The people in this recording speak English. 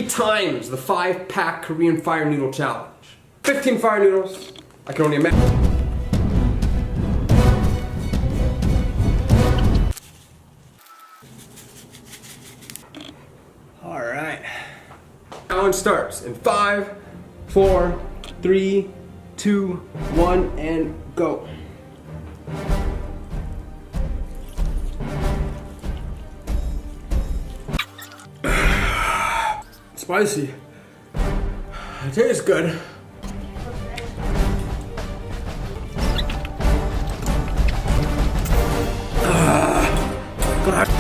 3 times the 5-pack Korean fire noodle challenge. 15 fire noodles. I can only imagine. All right. Challenge starts in 5, 4, 3, 2, 1, and go. Spicy. It tastes good. God.